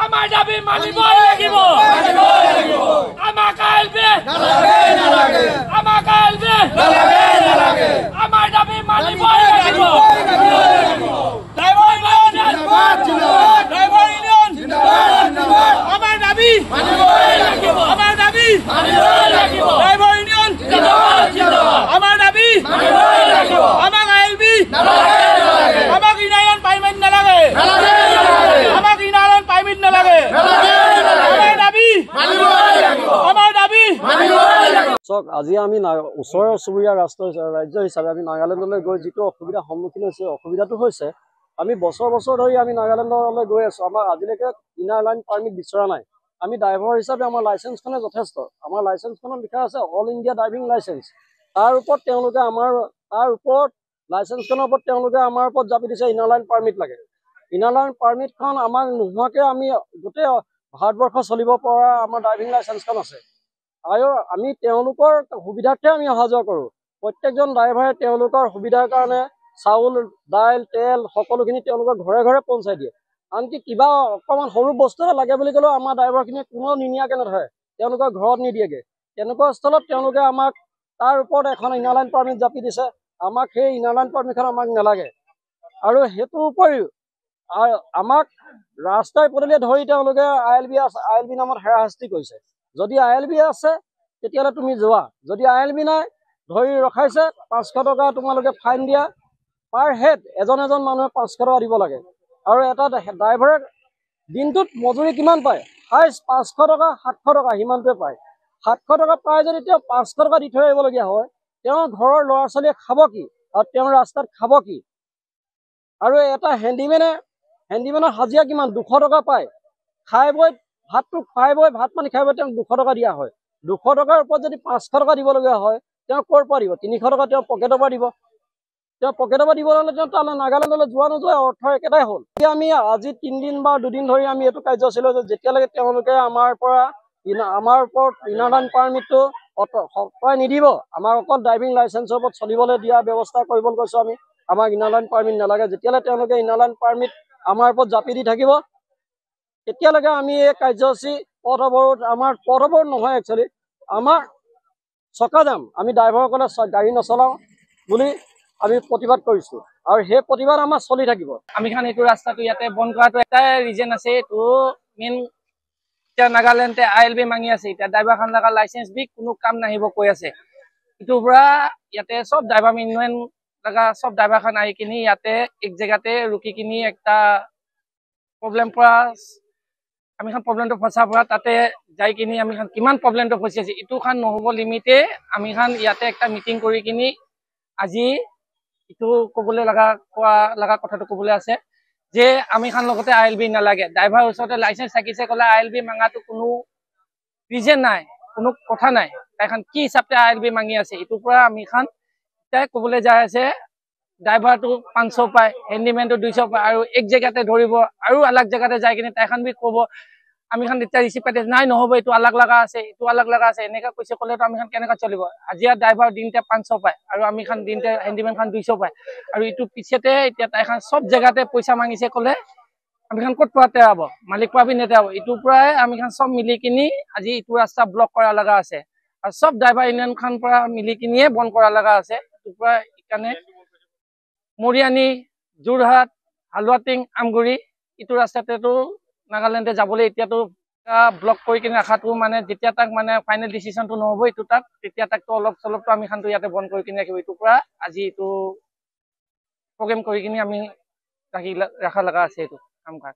আমাৰ দাবী মানিবই লাগিব আমাক আইলবি আমাৰ দাবী মানিবই লাগিব আমাৰ দাবী আমাৰ দাবী আমাক আইলবি আমাক ইনায়ন পাইমেন্ট নালাগে আমাক ইনায়ন পাইমেন্ট নালাগে আমাৰ দাবী চক আজি আমি ওচৰৰ চুবুৰীয়া ৰাজ্য হিচাপে আমি নাগালেণ্ডলৈ গৈ যিটো অসুবিধাৰ সন্মুখীন হৈছে অসুবিধাটো হৈছে আমি বছৰ ধৰি আমি নাগালেণ্ডলৈ গৈ আছো আমাৰ আজিলৈকে ইনাৰ লাইন পাৰ্মিট বিচৰা নাই আমি ড্ৰাইভাৰ হিচাপে আমাৰ লাইচেন্সখনে যথেষ্ট আমাৰ লাইচেন্সখনত লিখা আছে অল ইণ্ডিয়া ড্ৰাইভিং লাইচেন্স তাৰ ওপৰত তেওঁলোকে আমাৰ লাইচেন্সখনৰ ওপৰত তেওঁলোকে আমাৰ ওপৰত জাপি দিছে ইনাৰ লাইন পাৰ্মিট লাগে ইনাৰ লাইন পাৰ্মিটখন আমাক নোহোৱাকৈ আমি গোটেই ভাৰতবৰ্ষ চলিব পৰা আমাৰ ড্ৰাইভিং লাইচেন্সখন আছে আৰু আমি তেওঁলোকৰ সুবিধাৰ্থে আমি অহা যোৱা কৰোঁ প্ৰত্যেকজন ড্ৰাইভাৰে তেওঁলোকৰ সুবিধাৰ কাৰণে চাউল দাইল তেল সকলোখিনি তেওঁলোকৰ ঘৰে ঘৰে পঞ্চাই দিয়ে আনকি কিবা অকণমান সৰু বস্তু এটা লাগে বুলি ক'লেও আমাৰ ড্ৰাইভাৰখিনিয়ে কোনো নিনিয়াকৈ নধৰে তেওঁলোকৰ ঘৰত নিদিয়েগৈ তেনেকুৱা স্থলত তেওঁলোকে আমাক তাৰ ওপৰত এখন ইনাৰ লাইন পাৰ্মিট জাপি দিছে আমাক সেই ইনাৰ লাইন পাৰ্মিটখন আমাক নালাগে আৰু সেইটোৰ উপৰিও আমাক ৰাস্তাই পদূলিয়ে ধৰি তেওঁলোকে আই এল বি নামত হেৰাশাস্তি কৰিছে যদি আই এল বি আছে তেতিয়াহ'লে তুমি যোৱা যদি আই এল বি নাই ধৰি ৰখাইছে 500 টকা তোমালোকে ফাইন দিয়া পাৰ হেড এজন মানুহে 500 টকা দিব লাগে আৰু এটা ড্ৰাইভাৰে দিনটোত মজুৰি কিমান পায় হাইষ্ট 500 টকা 700 টকা সিমানটোৱে পায় 700 টকা পাই যদি তেওঁ 500 টকা দি থৈ আহিবলগীয়া হয় তেওঁৰ ঘৰৰ ল'ৰা ছোৱালীয়ে খাব কি আৰু তেওঁৰ ৰাস্তাত খাব কি আৰু এটা হেণ্ডিমেনৰ হাজিৰা কিমান 200 টকা পায় খাই বৈ ভাতটো খাই বৈ ভাত পানী খাই বৈ তেওঁক 200 টকা দিয়া হয় 200 টকাৰ ওপৰত যদি 500 টকা দিবলগীয়া হয় তেওঁ ক'ৰ পৰা দিব 300 টকা তেওঁ পকেটৰ পৰা দিব তেওঁ পকেটৰ পৰা দিব হ'লে তেওঁ তালৈ নাগালেণ্ডলৈ যোৱা নোযোৱা অৰ্থ একেটাই হ'ল আমি আজি 3 দিন বা 2 দিন ধৰি আমি এইটো কাৰ্যসূচী যে যেতিয়ালৈকে তেওঁলোকে আমাৰ ওপৰত ইনাৰ লাইন পাৰ্মিটটো অঁতৰাই নিদিব আমাক অকল ড্ৰাইভিং লাইচেন্সৰ ওপৰত চলিবলৈ দিয়া ব্যৱস্থা কৰিবলৈ কৈছোঁ আমি আমাক ইনাৰ লাইন পাৰ্মিট নালাগে যেতিয়ালৈ তেওঁলোকে ইনাৰ লাইন পাৰ্মিট আমাৰ ওপৰত জাপি দি থাকিব তেতিয়ালৈকে আমি এই কাৰ্যসূচী পথ অৱৰোধ আমাৰ পথ অৱৰোধ নহয় একচুৱেলি আমাৰ চকা যাম আমি ড্ৰাইভাৰসকলে গাড়ী নচলাওঁ বুলি আমি প্ৰতিবাদ কৰিছোঁ আৰু সেই প্ৰতিবাদ আমাৰ চলি থাকিব আমি খান এইটো ৰাস্তাটো ইয়াতে বন্ধ কৰাটো এটাই ৰিজন আছে এইটো মেইন এতিয়া নাগালেণ্ডে আই এল বি মাঙি আছে এতিয়া ড্ৰাইভাৰ খান লগা লাইচেন্স বি কোনো কাম নাহিব কৈ আছে ইটোৰ পৰা ইয়াতে চব ড্ৰাইভাৰ মিনুৱেন লগা চব ড্ৰাইভাৰ খান আহি কিনি ইয়াতে এক জেগাতে ৰখি কিনি একটা প্ৰব্লেম পৰা আমি খান প্ৰব্লেমটো ফচাৰ পৰা তাতে যাই কিনি আমি খান কিমান প্ৰব্লেমটো ফচি আছে ইটো খান নহ'ব লিমিটে আমি খান ইয়াতে একটা মিটিং কৰি কিনি আজি ইটো ক'বলৈ কোৱা লগা কথাটো ক'বলৈ আছে যে আমি খান লগতে আই এল বি নালাগে ড্ৰাইভাৰ ওচৰতে লাইচেন্স থাকিছে ক'লে আই এল বি মাঙাটো কোনো ৰিজন নাই কোনো কথা নাই তাই খান কি হিচাপে আই এল বি মাঙি আছে ইটোৰ পৰা আমি খান তাই ক'বলৈ যাই আছে ড্ৰাইভাৰটো 500 পায় হেণ্ডিমেনটো 200 পায় আৰু এক জেগাতে ধৰিব আৰু আলাগ জেগাতে যাই কিনে তাইখান বি ক'ব আমি খান তেতিয়া ৰিচিভ পাই নাই নহ'ব এইটো আলাগ লগা আছে এইটো আলাগ লগা আছে এনেকৈ কৈছে ক'লেতো আমি খান কেনেকৈ চলিব আজিয়া ড্ৰাইভাৰ দিনতে 500 পায় আৰু আমি খান দিনতে হেণ্ডিমেন খান 200 পায় আৰু ইটো পিছতে এতিয়া তাইখান চব জেগাতে পইচা মাঙিছে ক'লে আমি খান ক'ত পৰা তেৰাব মালিক পৰা নেতেৰাব ইটোৰ পৰাই আমি খান চব মিলি কিনি আজি ইটো ৰাস্তা ব্লক কৰা লগা আছে আৰু চব ড্ৰাইভাৰ ইউনিয়ন খান পৰা মিলি কিনিয়ে বন্ধ কৰা লগা আছে ইটোৰ পৰা ইকাৰণে মৰিয়ানী যোৰহাট হালুৱাটিং আমগুৰি ইটো ৰাস্তাতেতো নাগালেণ্ডে যাবলৈ এতিয়াতো ব্লক কৰি কিনে ৰাখাটো মানে যেতিয়া তাক মানে ফাইনেল ডিচিশ্যনটো নহ'ব এইটো তেতিয়া তাকতো অলপ চলপতো আমি খানটো ইয়াতে বন্ধ কৰি কিনে ৰাখিব ইটোৰ পৰা আজি এইটো প্ৰগ্ৰেম কৰি কিনে আমি ৰাখা লগা আছে এইটো কাম কাজ